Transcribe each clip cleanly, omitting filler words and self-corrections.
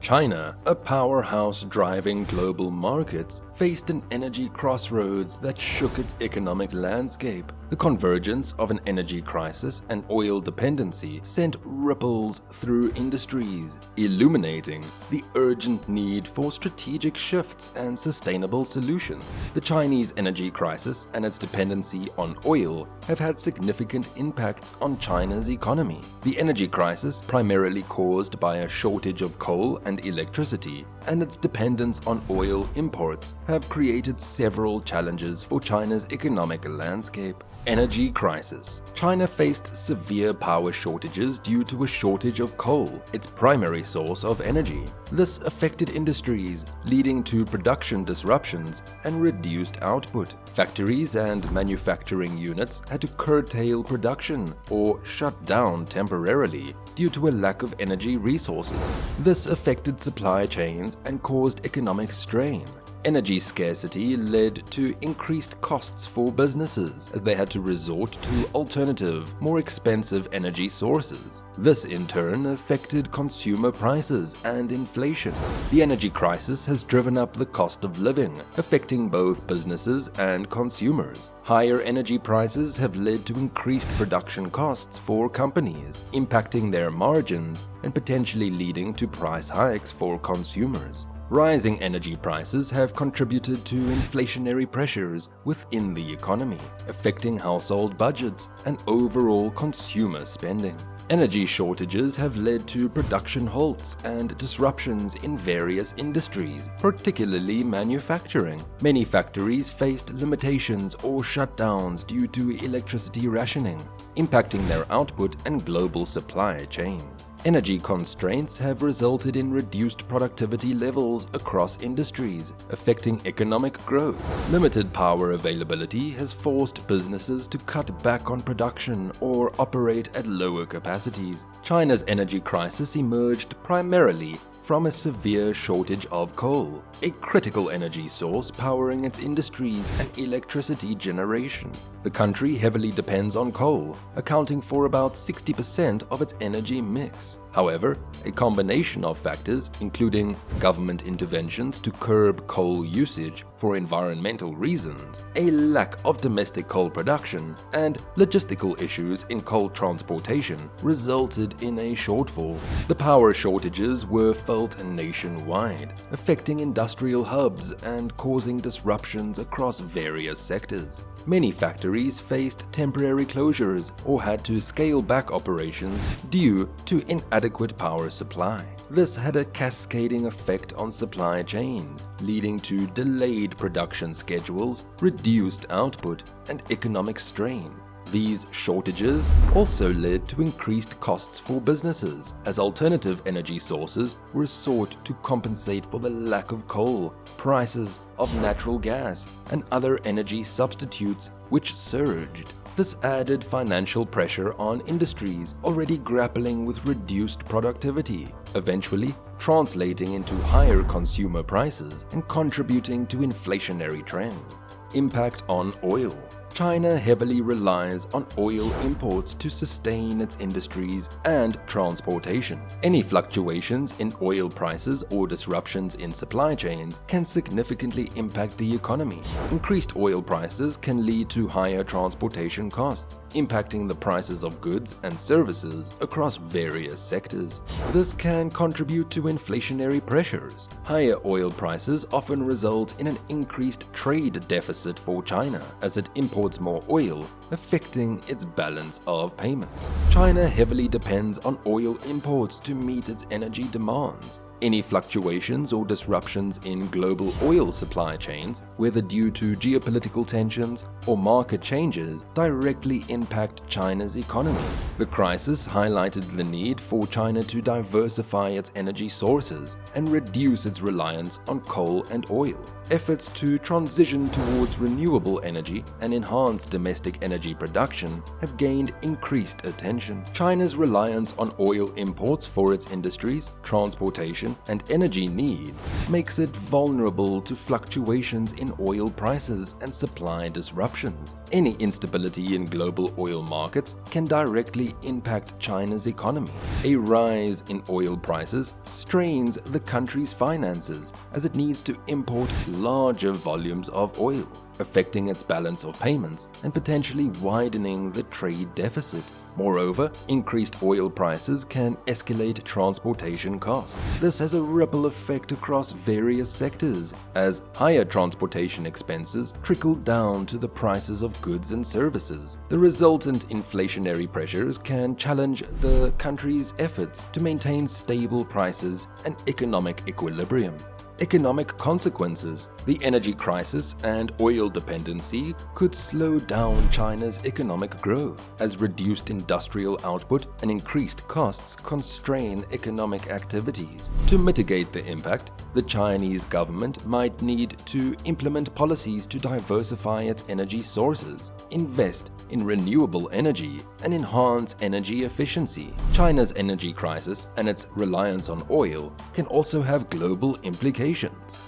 China, a powerhouse driving global markets, faced an energy crossroads that shook its economic landscape. The convergence of an energy crisis and oil dependency sent ripples through industries, illuminating the urgent need for strategic shifts and sustainable solutions. The Chinese energy crisis and its dependency on oil have had significant impacts on China's economy. The energy crisis, primarily caused by a shortage of coal and electricity, and its dependence on oil imports, have created several challenges for China's economic landscape. Energy crisis. China faced severe power shortages due to a shortage of coal, its primary source of energy. This affected industries, leading to production disruptions and reduced output. Factories and manufacturing units had to curtail production or shut down temporarily due to a lack of energy resources. This affected supply chains and caused economic strain. Energy scarcity led to increased costs for businesses as they had to resort to alternative, more expensive energy sources. This in turn affected consumer prices and inflation. The energy crisis has driven up the cost of living, affecting both businesses and consumers. Higher energy prices have led to increased production costs for companies, impacting their margins and potentially leading to price hikes for consumers. Rising energy prices have contributed to inflationary pressures within the economy, affecting household budgets and overall consumer spending. Energy shortages have led to production halts and disruptions in various industries, particularly manufacturing. Many factories faced limitations or shutdowns due to electricity rationing, impacting their output and global supply chain. Energy constraints have resulted in reduced productivity levels across industries, affecting economic growth. Limited power availability has forced businesses to cut back on production or operate at lower capacities. China's energy crisis emerged primarily from a severe shortage of coal, a critical energy source powering its industries and electricity generation. The country heavily depends on coal, accounting for about 60% of its energy mix. However, a combination of factors, including government interventions to curb coal usage for environmental reasons, a lack of domestic coal production, and logistical issues in coal transportation, resulted in a shortfall. The power shortages were felt nationwide, affecting industrial hubs and causing disruptions across various sectors. Many factories faced temporary closures or had to scale back operations due to inadequate power supply. This had a cascading effect on supply chains, leading to delayed production schedules, reduced output, and economic strain. These shortages also led to increased costs for businesses, as alternative energy sources were sought to compensate for the lack of coal. Prices of natural gas and other energy substitutes which surged. This added financial pressure on industries already grappling with reduced productivity, eventually translating into higher consumer prices and contributing to inflationary trends. Impact on oil. China heavily relies on oil imports to sustain its industries and transportation. Any fluctuations in oil prices or disruptions in supply chains can significantly impact the economy. Increased oil prices can lead to higher transportation costs, impacting the prices of goods and services across various sectors. This can contribute to inflationary pressures. Higher oil prices often result in an increased trade deficit for China as it imports more oil, affecting its balance of payments. China heavily depends on oil imports to meet its energy demands. Any fluctuations or disruptions in global oil supply chains, whether due to geopolitical tensions or market changes, directly impact China's economy. The crisis highlighted the need for China to diversify its energy sources and reduce its reliance on coal and oil. Efforts to transition towards renewable energy and enhance domestic energy production have gained increased attention. China's reliance on oil imports for its industries, transportation, population and energy needs makes it vulnerable to fluctuations in oil prices and supply disruptions. Any instability in global oil markets can directly impact China's economy. A rise in oil prices strains the country's finances as it needs to import larger volumes of oil, affecting its balance of payments and potentially widening the trade deficit. Moreover, increased oil prices can escalate transportation costs. This has a ripple effect across various sectors, as higher transportation expenses trickle down to the prices of goods and services. The resultant inflationary pressures can challenge the country's efforts to maintain stable prices and economic equilibrium. Economic consequences. The energy crisis and oil dependency could slow down China's economic growth, as reduced industrial output and increased costs constrain economic activities. To mitigate the impact, the Chinese government might need to implement policies to diversify its energy sources, invest in renewable energy, and enhance energy efficiency. China's energy crisis and its reliance on oil can also have global implications,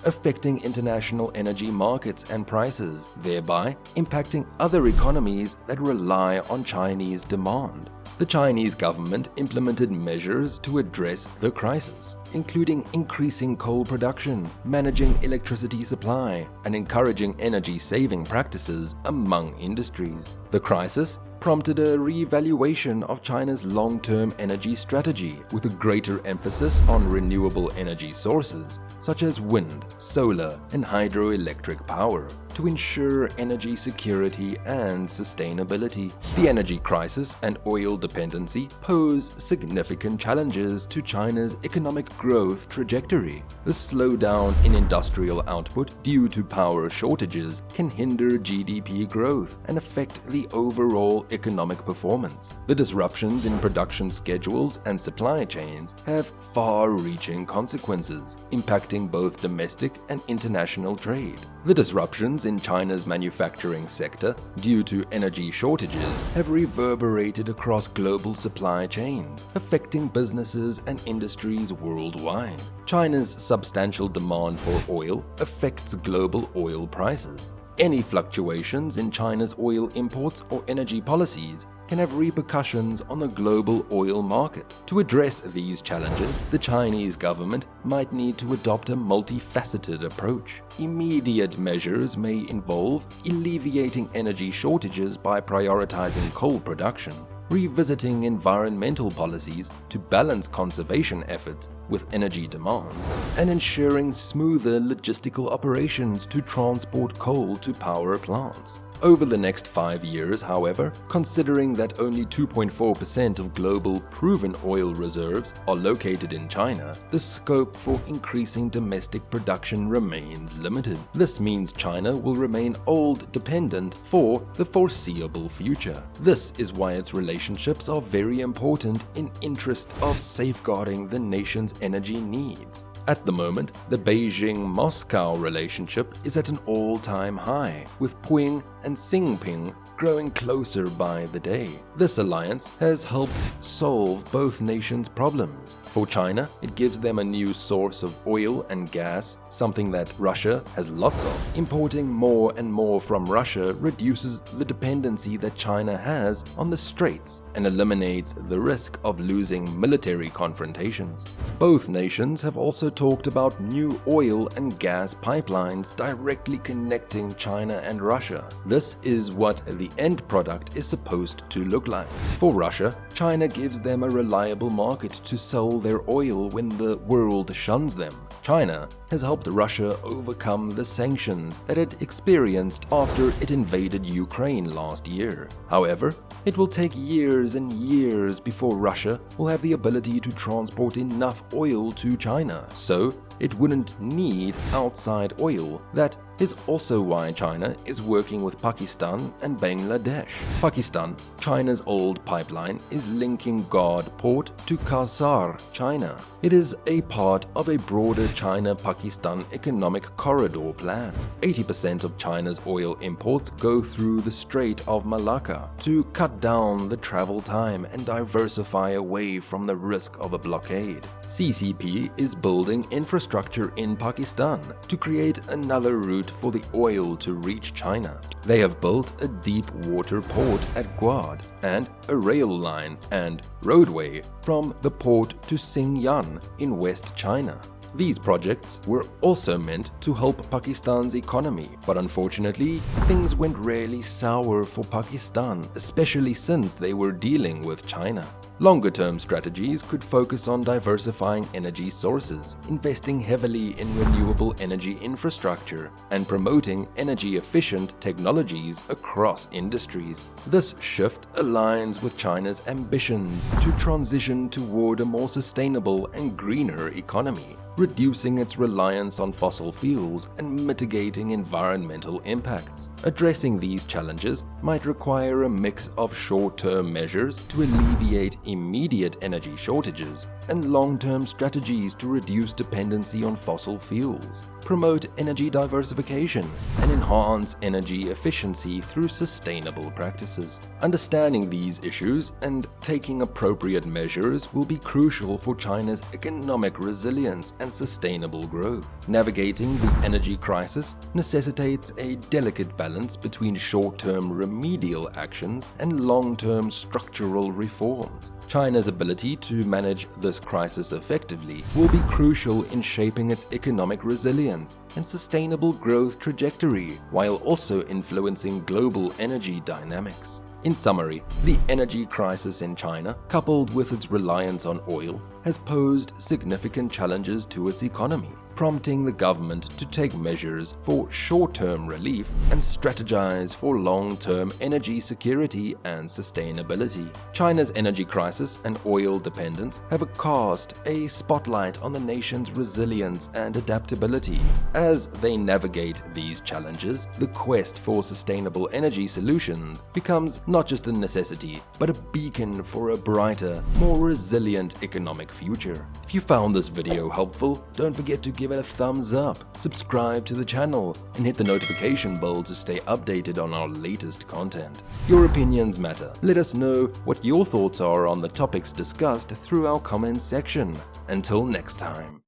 affecting international energy markets and prices, thereby impacting other economies that rely on Chinese demand. The Chinese government implemented measures to address the crisis, including increasing coal production, managing electricity supply, and encouraging energy-saving practices among industries. The crisis prompted a re-evaluation of China's long-term energy strategy, with a greater emphasis on renewable energy sources such as wind, solar, and hydroelectric power to ensure energy security and sustainability. The energy crisis and oil dependency pose significant challenges to China's economic growth trajectory. The slowdown in industrial output due to power shortages can hinder GDP growth and affect the overall economic performance. The disruptions in production schedules and supply chains have far-reaching consequences, impacting both domestic and international trade. The disruptions in China's manufacturing sector due to energy shortages have reverberated across global supply chains, affecting businesses and industries worldwide. China's substantial demand for oil affects global oil prices. Any fluctuations in China's oil imports or energy policies can have repercussions on the global oil market. To address these challenges, the Chinese government might need to adopt a multifaceted approach. Immediate measures may involve alleviating energy shortages by prioritizing coal production, revisiting environmental policies to balance conservation efforts with energy demands, and ensuring smoother logistical operations to transport coal to power plants. Over the next 5 years, however, considering that only 2.4% of global proven oil reserves are located in China, the scope for increasing domestic production remains limited. This means China will remain oil dependent for the foreseeable future. This is why its relationships are very important in interest of safeguarding the nation's energy needs. At the moment, the Beijing-Moscow relationship is at an all-time high, with Puyin and Xinping growing closer by the day. This alliance has helped solve both nations' problems. For China, it gives them a new source of oil and gas, something that Russia has lots of. Importing more and more from Russia reduces the dependency that China has on the straits and eliminates the risk of losing military confrontations. Both nations have also talked about new oil and gas pipelines directly connecting China and Russia. This is what the end product is supposed to look like. For Russia, China gives them a reliable market to sell their oil when the world shuns them. China has helped Russia overcome the sanctions that it experienced after it invaded Ukraine last year. However, it will take years and years before Russia will have the ability to transport enough oil to China, so it wouldn't need outside oil that is also why China is working with Pakistan and Bangladesh. Pakistan, China's old pipeline, is linking God Port to Kasar, China. It is a part of a broader China-Pakistan economic corridor plan. 80% of China's oil imports go through the Strait of Malacca to cut down the travel time and diversify away from the risk of a blockade. CCP is building infrastructure in Pakistan to create another route for the oil to reach China. They have built a deep water port at Guad and a rail line and roadway from the port to Xinjiang in West China. These projects were also meant to help Pakistan's economy, but unfortunately, things went really sour for Pakistan, especially since they were dealing with China. Longer-term strategies could focus on diversifying energy sources, investing heavily in renewable energy infrastructure, and promoting energy-efficient technologies across industries. This shift aligns with China's ambitions to transition toward a more sustainable and greener economy, reducing its reliance on fossil fuels and mitigating environmental impacts. Addressing these challenges might require a mix of short-term measures to alleviate immediate energy shortages and long-term strategies to reduce dependency on fossil fuels, promote energy diversification, and enhance energy efficiency through sustainable practices. Understanding these issues and taking appropriate measures will be crucial for China's economic resilience and sustainable growth. Navigating the energy crisis necessitates a delicate balance between short-term remedial actions and long-term structural reforms. China's ability to manage this crisis effectively will be crucial in shaping its economic resilience and sustainable growth trajectory, while also influencing global energy dynamics. In summary, the energy crisis in China, coupled with its reliance on oil, has posed significant challenges to its economy, prompting the government to take measures for short-term relief and strategize for long-term energy security and sustainability. China's energy crisis and oil dependence have cast a spotlight on the nation's resilience and adaptability. As they navigate these challenges, the quest for sustainable energy solutions becomes not just a necessity, but a beacon for a brighter, more resilient economic future. If you found this video helpful, don't forget to give it a thumbs up, subscribe to the channel, and hit the notification bell to stay updated on our latest content. Your opinions matter. Let us know what your thoughts are on the topics discussed through our comments section. Until next time.